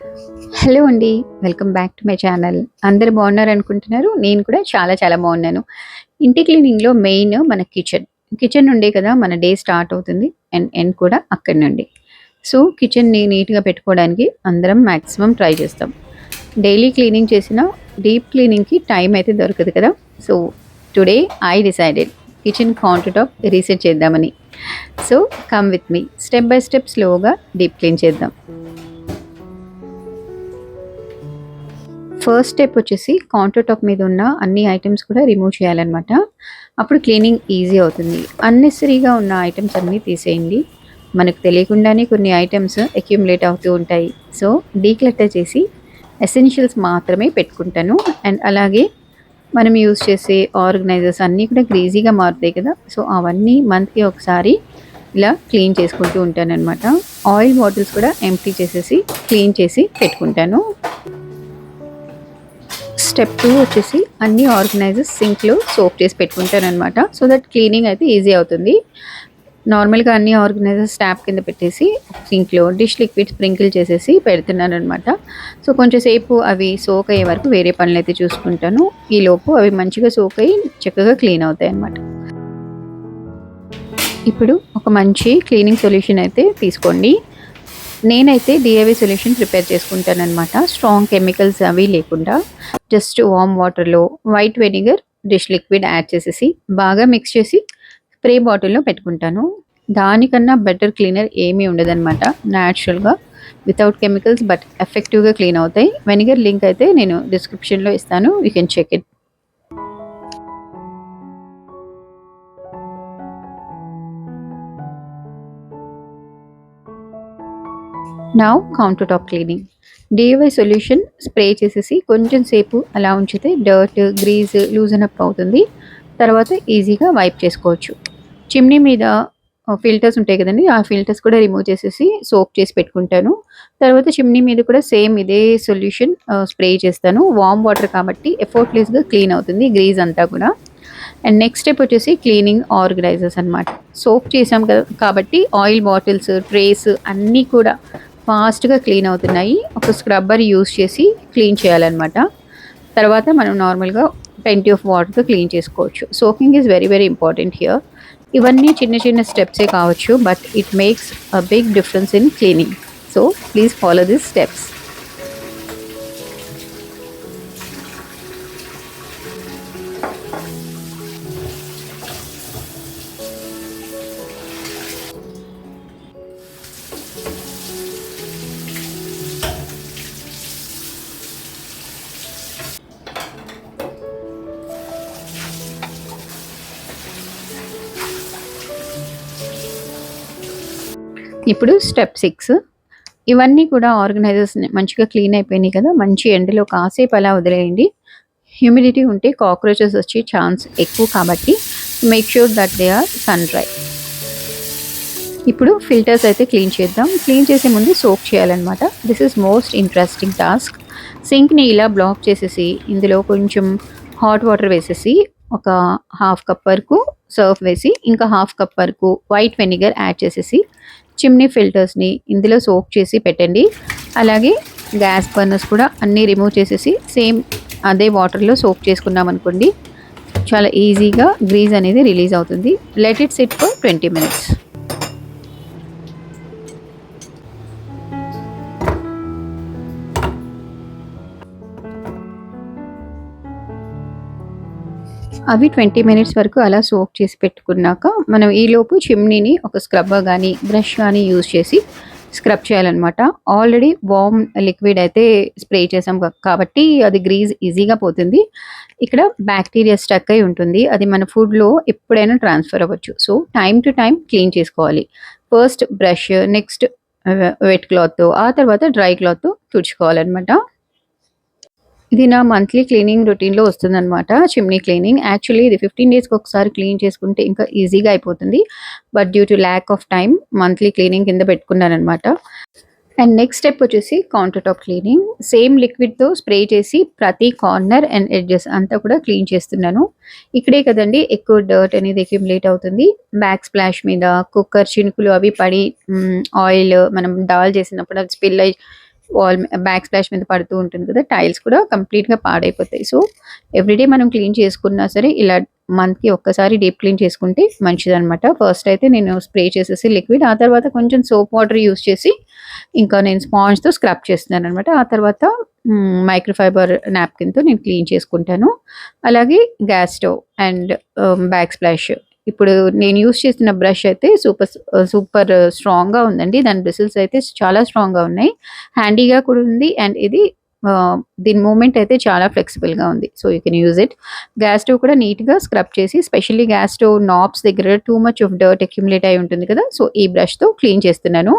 Hello అండి. Welcome back to my channel. అందరూ బాగున్నారనుకుంటున్నారు. నేను కూడా చాలా చాలా బాగున్నాను. ఇంటి క్లీనింగ్‌లో మెయిన్ మన కిచెన్. కిచెన్ నుండే కదా మన డే స్టార్ట్ అవుతుంది. అండ్ ఎండ్ కూడా అక్కడి నుండి. సో, కిచెన్‌ని నీట్‌గా పెట్టుకోవడానికి అందరం మాక్సిమం ట్రై చేస్తాం. డైలీ క్లీనింగ్ చేసినా డీప్ క్లీనింగ్‌కి టైం అయితే దొరకదు కదా! So, today I decided kitchen counter top reset చేద్దామని. So, come with me. Step by step స్లోగా డీప్ క్లీన్ చేద్దాం. ఫస్ట్ స్టెప్ వచ్చేసి కౌంటర్ టాప్ మీద ఉన్న అన్ని ఐటమ్స్ కూడా రిమూవ్ చేయాలన్నమాట. అప్పుడు క్లీనింగ్ ఈజీ అవుతుంది. అన్నెసెసరీగా ఉన్న ఐటమ్స్ అన్నీ తీసేయండి. మనకు తెలియకుండానే కొన్ని ఐటమ్స్ అక్యుములేట్ అవుతూ ఉంటాయి. సో, డీక్లటర్ చేసి ఎసెన్షియల్స్ మాత్రమే పెట్టుకుంటాను. అండ్ అలాగే మనం యూజ్ చేసే ఆర్గనైజర్స్ అన్నీ కూడా గ్రీజీగా మారుతాయి కదా! సో, అవన్నీ మంత్‌కి ఒకసారి ఇలా క్లీన్ చేసుకుంటూ ఉంటానన్నమాట. ఆయిల్ బాటిల్స్ కూడా ఎంప్టీ చేసేసి క్లీన్ చేసి పెట్టుకుంటాను. స్టెప్ 2 వచ్చేసి అన్ని ఆర్గనైజర్స్ సింక్‌లో సోక్ చేసి పెట్టుకుంటాననమాట. సో దట్ క్లీనింగ్ అయితే ఈజీ అవుతుంది. నార్మల్‌గా అన్ని ఆర్గనైజర్స్ ట్యాప్ కింద పెట్టేసి సింక్‌లో డిష్ లిక్విడ్ స్ప్రింకిల్ చేసేసి పెడుతున్నాననమాట. సో కొంచెం సేపు అవి సోక్ అయ్యే వరకు వేరే పనులైతే చూసుకుంటాను. ఈలోపు అవి మంచిగా సోక్ అయ్యి చక్కగా క్లీన్ అవుతాయన్నమాట. ఇప్పుడు ఒక మంచి క్లీనింగ్ సొల్యూషన్ అయితే తీసుకోండి. నేనైతే డిఐవై సొల్యూషన్ ప్రిపేర్ చేసుకుంటాననమాట. స్ట్రాంగ్ కెమికల్స్ అవి లేకుండా జస్ట్ వార్మ్ వాటర్‌లో white vinegar, dish liquid add చేసేసి బాగా మిక్స్ చేసి స్ప్రే బాటిల్‌లో పెట్టుకుంటాను. దానికన్నా బెటర్ క్లీనర్ ఏమీ ఉండదనమాట. న్యాచురల్‌గా వితౌట్ కెమికల్స్ బట్ ఎఫెక్టివ్‌గా క్లీన్ అవుతాయి. వెనిగర్ లింక్ అయితే నేను డిస్క్రిప్షన్‌లో ఇస్తాను. You can check it. Now counter top cleaning. DIY solution spray చేసేసి కొంచెం సేపు అలా ఉంచితే డర్ట్, గ్రీజ్ లూజన్ అప్ అవుతుంది. తర్వాత ఈజీగా వైప్ చేసుకోవచ్చు. చిమ్నీ మీద ఫిల్టర్స్ ఉంటాయి కదండీ! ఆ ఫిల్టర్స్ కూడా రిమూవ్ చేసేసి సోక్ చేసి పెట్టుకుంటాను. తర్వాత చిమ్నీ మీద కూడా సేమ్ ఇదే సొల్యూషన్ స్ప్రే చేస్తాను. వార్మ్ వాటర్ కాబట్టి ఎఫర్ట్‌లెస్‌గా క్లీన్ అవుతుంది గ్రీజ్ అంతా కూడా. అండ్ నెక్స్ట్ స్టెప్ వచ్చేసి క్లీనింగ్ ఆర్గనైజర్స్ అనమాట. సోక్ చేసాం కదా కాబట్టి ఆయిల్ బాటిల్స్, ట్రేస్ అన్నీ కూడా ఫాస్ట్‌గా క్లీన్ అవుతున్నాయి. ఒక స్క్రబ్బర్ యూజ్ చేసి క్లీన్ చేయాలన్నమాట. తర్వాత మనం నార్మల్‌గా ప్లెంటీ ఆఫ్ వాటర్‌తో క్లీన్ చేసుకోవచ్చు. Soaking is very very important here. ఇవన్నీ చిన్న చిన్న స్టెప్సే కావచ్చు. But it makes a big difference in cleaning. So, please follow these steps. ఇప్పుడు స్టెప్ 6. ఇవన్నీ కూడా ఆర్గనైజర్స్‌ని మంచిగా క్లీన్ అయిపోయినాయి కదా! మంచి ఎండలో కాసేపు అలా వదిలేయండి. హ్యూమిడిటీ ఉంటే కాక్రోచెస్ వచ్చే ఛాన్స్ ఎక్కువ కాబట్టి make sure that they are sun dry. ఇప్పుడు ఫిల్టర్స్ అయితే క్లీన్ చేద్దాం. క్లీన్ చేసే ముందు సోక్ చేయాలన్నమాట. This is most interesting task. సింక్‌ని ఇలా బ్లాక్ చేసేసి ఇందులో కొంచెం హాట్ వాటర్ వేసేసి ఒక హాఫ్ కప్ వరకు సర్ఫ్ వేసి ఇంకా హాఫ్ కప్ వరకు వైట్ వెనిగర్ యాడ్ చేసేసి చిమ్నీ ఫిల్టర్స్‌ని ఇందులో సోక్ చేసి పెట్టండి. అలాగే గ్యాస్ బర్నర్స్ కూడా అన్నీ రిమూవ్ చేసేసి సేమ్ అదే వాటర్‌లో సోక్ చేసుకున్నామనుకోండి చాలా ఈజీగా గ్రీజ్ అనేది రిలీజ్ అవుతుంది. Let it SIT for 20 minutes. అవి 20 మినిట్స్ వరకు అలా సోక్ చేసి పెట్టుకున్నాక మనం ఈలోపు చిమ్నీని ఒక స్క్రబ్బర్ గానీ, బ్రష్ గానీ యూజ్ చేసి స్క్రబ్ చేయాలన్నమాట. ఆల్రెడీ వార్మ్ లిక్విడ్ అయితే స్ప్రే చేసాం కాబట్టి అది గ్రీజ్ ఈజీగా పోతుంది. ఇక్కడ బ్యాక్టీరియా స్టక్ అయి ఉంటుంది. అది మన ఫుడ్‌లో ఎప్పుడైనా ట్రాన్స్‌ఫర్ అవ్వచ్చు. So, time to time clean చేసుకోవాలి. ఫస్ట్ బ్రష్, నెక్స్ట్ వెట్ క్లాత్‌తో, ఆ తర్వాత డ్రై క్లాత్‌తో తుడుచుకోవాలన్నమాట. ఇది నా మంత్లీ క్లీనింగ్ రొటీన్‌లో వస్తుందనమాట. Chimney cleaning. యాక్చువల్లీ ఇది 15 డేస్‌కి ఒకసారి క్లీన్ చేసుకుంటే ఇంకా ఈజీగా అయిపోతుంది. But due to lack of time monthly cleaning కింద పెట్టుకున్నాననమాట. అండ్ నెక్స్ట్ స్టెప్ వచ్చేసి కౌంటర్ టాప్ క్లీనింగ్. సేమ్ లిక్విడ్‌తో స్ప్రే చేసి ప్రతి కార్నర్ అండ్ ఎడ్జెస్ అంతా కూడా క్లీన్ చేస్తున్నాను. ఇక్కడే కదండీ ఎక్కువ డర్ట్ అనేది అక్యుములేట్ అవుతుంది. బ్యాక్ స్ప్లాష్ మీద కుక్కర్ చినుకులు అవి పడి ఆయిల్ మనం దాల్ చేసినప్పుడు అది స్పిల్ అయ్యి వాల్ బ్యాక్ స్ప్లాష్ మీద పడుతూ ఉంటుంది కదా, టైల్స్ కూడా కంప్లీట్గా పాడైపోతాయి. సో ఎవ్రీడే మనం క్లీన్ చేసుకున్నా సరే ఇలా మంత్కి ఒక్కసారి డీప్ క్లీన్ చేసుకుంటే మంచిదనమాట. ఫస్ట్ అయితే నేను స్ప్రే చేసేసి లిక్విడ్, ఆ తర్వాత కొంచెం సోప్ వాటర్ యూస్ చేసి ఇంకా నేను స్పాంజ్తో స్క్రబ్ చేస్తున్నాను అనమాట. ఆ తర్వాత మైక్రోఫైబర్ నాప్కిన్తో నేను క్లీన్ చేసుకుంటాను. అలాగే gas stove and back splash. ఇప్పుడు నేను యూస్ చేస్తున్న బ్రష్ అయితే సూపర్ స్ట్రాంగ్గా ఉందండి. దాని బ్రిసిల్స్ అయితే చాలా స్ట్రాంగ్గా ఉన్నాయి, హ్యాండీగా కూడా ఉంది, అండ్ ఇది దీని మూమెంట్ అయితే చాలా ఫ్లెక్సిబుల్గా ఉంది. So you can use it. Gas stove కూడా నీట్గా స్క్రబ్ చేసి, స్పెషల్లీ గ్యాస్ స్టవ్ నాబ్స్ దగ్గర too much of dirt accumulate అయి ఉంటుంది కదా, సో ఈ బ్రష్తో క్లీన్ చేస్తున్నాను.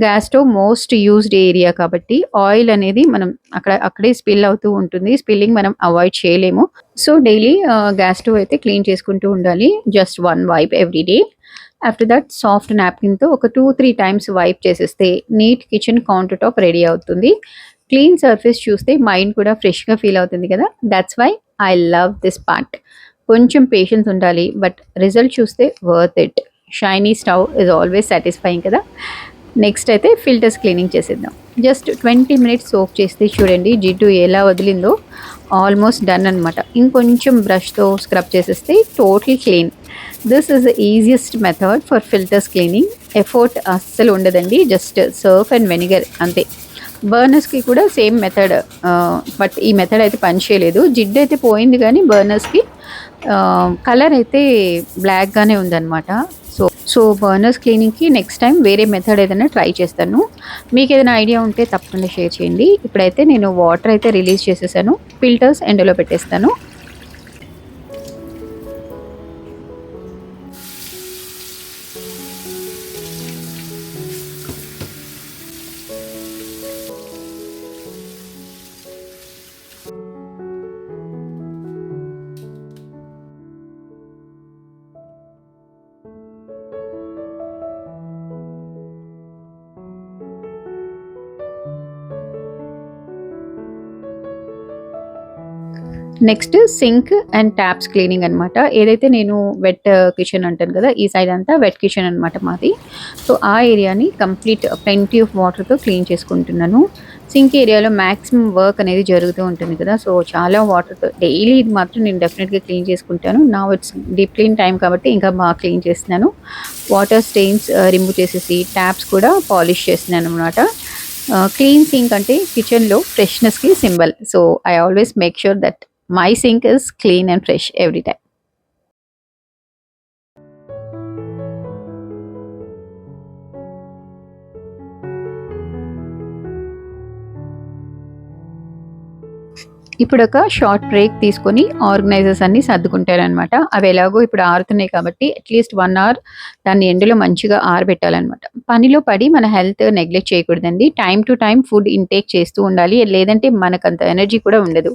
Gas stove most used area కాబట్టి ఆయిల్ అనేది మనం అక్కడే స్పిల్ అవుతూ ఉంటుంది. స్పిల్లింగ్ మనం అవాయిడ్ చేయలేము. సో డైలీ గ్యాస్ స్టవ్ అయితే క్లీన్ చేసుకుంటూ ఉండాలి. Just 1 wipe every day. After that soft నాప్కిన్తో ఒక 2-3 టైమ్స్ వైప్ చేసేస్తే neat kitchen counter top ready అవుతుంది. క్లీన్ సర్ఫేస్ చూస్తే మైండ్ కూడా ఫ్రెష్గా ఫీల్ అవుతుంది కదా. That's why I love this part. కొంచెం పేషెన్స్ ఉండాలి, బట్ రిజల్ట్ చూస్తే worth it. Shiny stove is always satisfying కదా. నెక్స్ట్ అయితే ఫిల్టర్స్ క్లీనింగ్ చేసేద్దాం. జస్ట్ 20 మినిట్స్ సోక్ చేస్తే చూడండి జిడ్డు ఎలా వదిలిందో. ఆల్మోస్ట్ డన్ అనమాట. ఇంకొంచెం బ్రష్తో స్క్రబ్ చేసేస్తే total clean. This is the easiest method for filters cleaning. Effort అస్సలు ఉండదండి, జస్ట్ సర్ఫ్ అండ్ వెనిగర్ అంతే. బర్నర్స్కి కూడా సేమ్ మెథడ్, బట్ ఈ మెథడ్ అయితే పని చేయలేదు. జిడ్డు అయితే పోయింది కానీ బర్నర్స్కి కలర్ అయితే బ్లాక్గానే ఉందన్నమాట. సో బర్నర్స్ క్లీనింగ్కి నెక్స్ట్ టైం వేరే మెథడ్ ఏదైనా ట్రై చేస్తాను. మీకు ఏదైనా ఐడియా ఉంటే తప్పకుండా షేర్ చేయండి. ఇప్పుడైతే నేను వాటర్ అయితే రిలీజ్ చేసేసాను. ఫిల్టర్స్ ఎండలో పెట్టేస్తాను. Next sink and taps cleaning అనమాట. ఏదైతే నేను వెట్ కిచెన్ అంటాను కదా, ఈ సైడ్ అంతా వెట్ కిచెన్ అనమాట మాది. సో ఆ ఏరియాని కంప్లీట్ ప్లెంటీ ఆఫ్ వాటర్తో క్లీన్ చేసుకుంటున్నాను. సింక్ ఏరియాలో మ్యాక్సిమం వర్క్ అనేది జరుగుతూ ఉంటుంది కదా, సో చాలా వాటర్తో డైలీ ఇది మాత్రం నేను డెఫినెట్గా క్లీన్ చేసుకుంటాను. నా ఇట్స్ డీప్ క్లీన్ టైం కాబట్టి ఇంకా బాగా క్లీన్ చేస్తున్నాను. వాటర్ స్టెయిన్స్ రిమూవ్ చేసేసి ట్యాప్స్ కూడా పాలిష్ చేస్తున్నాను అనమాట. క్లీన్ సింక్ అంటే కిచెన్లో ఫ్రెష్నెస్కి symbol. So I always make sure that my sink is clean and fresh every time. ఇప్పుడు ఒక షార్ట్ బ్రేక్ తీసుకొని ఆర్గనైజర్స్ అన్ని సర్దుకుంటారనమాట. అవి ఎలాగో ఇప్పుడు ఆరుతున్నాయి కాబట్టి అట్లీస్ట్ 1 అవర్ దాన్ని ఎండలో మంచిగా ఆరబెట్టాలన్నమాట. పనిలో పడి మన హెల్త్ నెగ్లెక్ట్ చేయకూడదండి. Time to time food intake చేస్తూ ఉండాలి, లేదంటే మనకంత ఎనర్జీ కూడా ఉండదు.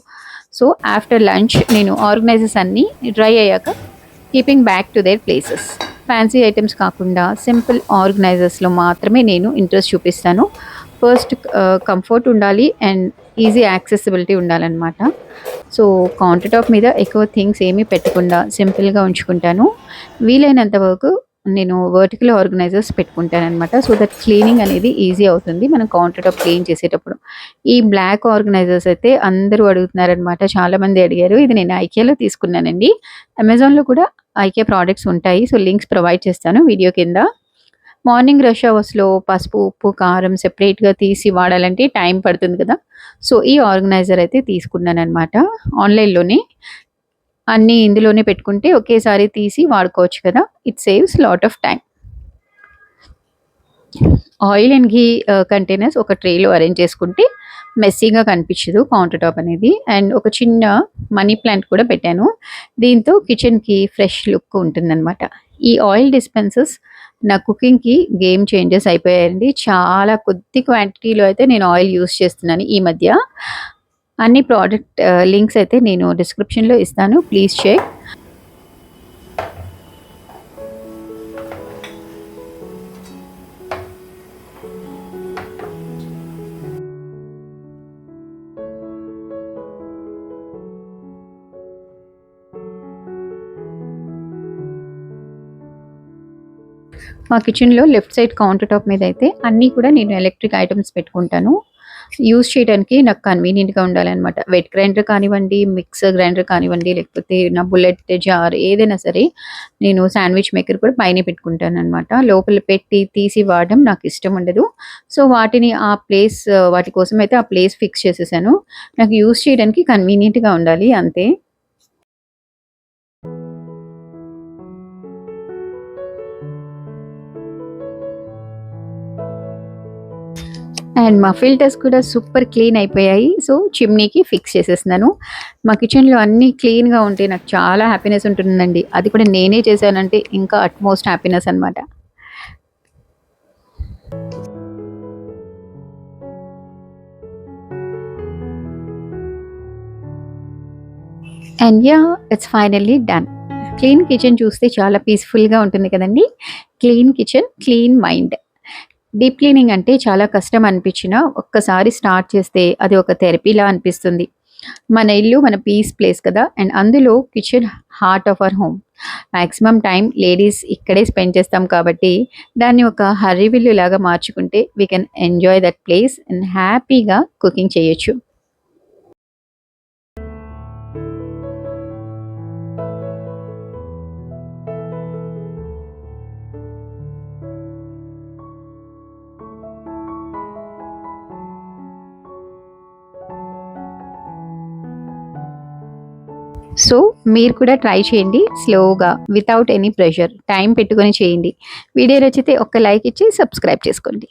సో ఆఫ్టర్ లంచ్ నేను ఆర్గనైజర్స్ అన్నీ డ్రై అయ్యాక keeping back to their places. Fancy items కాకుండా సింపుల్ ఆర్గనైజర్స్లో మాత్రమే నేను ఇంట్రెస్ట్ చూపిస్తాను. ఫస్ట్ కంఫర్ట్ ఉండాలి అండ్ ఈజీ యాక్సెసిబిలిటీ ఉండాలన్నమాట. సో కౌంటర్ టాప్ మీద ఎక్కువ థింగ్స్ ఏమీ పెట్టకుండా సింపుల్గా ఉంచుకుంటాను. వీలైనంత వరకు నేను వర్టికల్ ఆర్గనైజర్స్ పెట్టుకుంటాననమాట. సో దట్ క్లీనింగ్ అనేది ఈజీ అవుతుంది మనం కౌంటర్ టాప్ క్లీన్ చేసేటప్పుడు. ఈ బ్లాక్ ఆర్గనైజర్స్ అయితే అందరూ అడుగుతున్నారనమాట, చాలామంది అడిగారు. ఇది నేను ఐకియాలో తీసుకున్నానండి. అమెజాన్లో కూడా ఐకియా ప్రోడక్ట్స్ ఉంటాయి, సో లింక్స్ ప్రొవైడ్ చేస్తాను వీడియో కింద. మార్నింగ్ రష్ అవర్స్లో పసుపు, ఉప్పు, కారం సెపరేట్గా తీసి వాడాలంటే టైం పడుతుంది కదా, సో ఈ ఆర్గనైజర్ అయితే తీసుకున్నానమాట ఆన్లైన్లోనే. అన్నీ ఇందులోనే పెట్టుకుంటే ఒకేసారి తీసి వాడుకోవచ్చు కదా, it saves lot of time. Oil and ghee containers ఒక ట్రేలో అరేంజ్ చేసుకుంటే మెస్సీగా కనిపించదు కౌంటర్ టాప్ అనేది. అండ్ ఒక చిన్న మనీ ప్లాంట్ కూడా పెట్టాను, దీంతో కిచెన్కి ఫ్రెష్ లుక్ ఉంటుందన్నమాట. ఈ ఆయిల్ డిస్పెన్సర్స్ నా కుకింగ్కి గేమ్ చేంజెస్ అయిపోయాయండి. చాలా కొద్ది క్వాంటిటీలో అయితే నేను ఆయిల్ యూస్ చేస్తున్నాను ఈ మధ్య. అన్ని ప్రోడక్ట్ లింక్స్ అయితే నేను డిస్క్రిప్షన్లో ఇస్తాను, ప్లీజ్ చెక్. మా కిచెన్లో లెఫ్ట్ సైడ్ కౌంటర్ టాప్ మీద అయితే అన్నీ కూడా నేను ఎలక్ట్రిక్ ఐటమ్స్ పెట్టుకుంటాను. యూజ్ చేయడానికి నాకు కన్వీనియంట్‌గా ఉండాలనమాట. వెట్ గ్రైండర్ కానివ్వండి, మిక్సర్ గ్రైండర్ కానివ్వండి, లేకపోతే నా బుల్లెట్ జార్ ఏదైనా సరే, నేను శాండ్‌విచ్ మేకర్ కూడా పైనే పెట్టుకుంటాననమాట. లోపల పెట్టి తీసి వాడడం నాకిష్టం ఉండదు. సో, వాటిని ఆ ప్లేస్ వాటి కోసమైతే ఆ ప్లేస్ ఫిక్స్ చేసేసాను. నాకు యూజ్ చేయడానికి కన్వీనియంట్‌గా ఉండాలి అంతే. అండ్ మా ఫిల్టర్స్ కూడా సూపర్ క్లీన్ అయిపోయాయి. సో, చిమ్నీకి ఫిక్స్ చేసేసినాను. మా కిచెన్‌లో అన్నీ క్లీన్‌గా ఉంటే నాకు చాలా హ్యాపీనెస్ ఉంటుందండి. అది కూడా నేనే చేశానంటే ఇంకా అట్‌మోస్ట్ హ్యాపీనెస్ అనమాట. And yeah! It's finally done. Clean kitchen చూస్తే చాలా పీస్‌ఫుల్‌గా ఉంటుంది కదండీ! Clean kitchen, clean mind. Deep cleaning అంటే చాలా కష్టం అనిపించినా, ఒక్కసారి స్టార్ట్ చేస్తే అది ఒక థెరపీలా అనిపిస్తుంది. మన ఇల్లు మన పీస్ ప్లేస్ కదా! అండ్ అందులో kitchen heart of our home. Maximum time ladies ఇక్కడే స్పెండ్ చేస్తాం కాబట్టి, దాన్ని ఒక హర్రివిల్లులాగా మార్చుకుంటే we can enjoy that place and హ్యాపీగా కుకింగ్ చేయొచ్చు. సో, మీరు కూడా ట్రై చేయండి. స్లోగా వితౌట్ ఎనీ ప్రెషర్ టైం పెట్టుకొని చేయండి. వీడియో నచ్చితే ఒక్క లైక్ ఇచ్చి సబ్స్క్రైబ్ చేసుకోండి.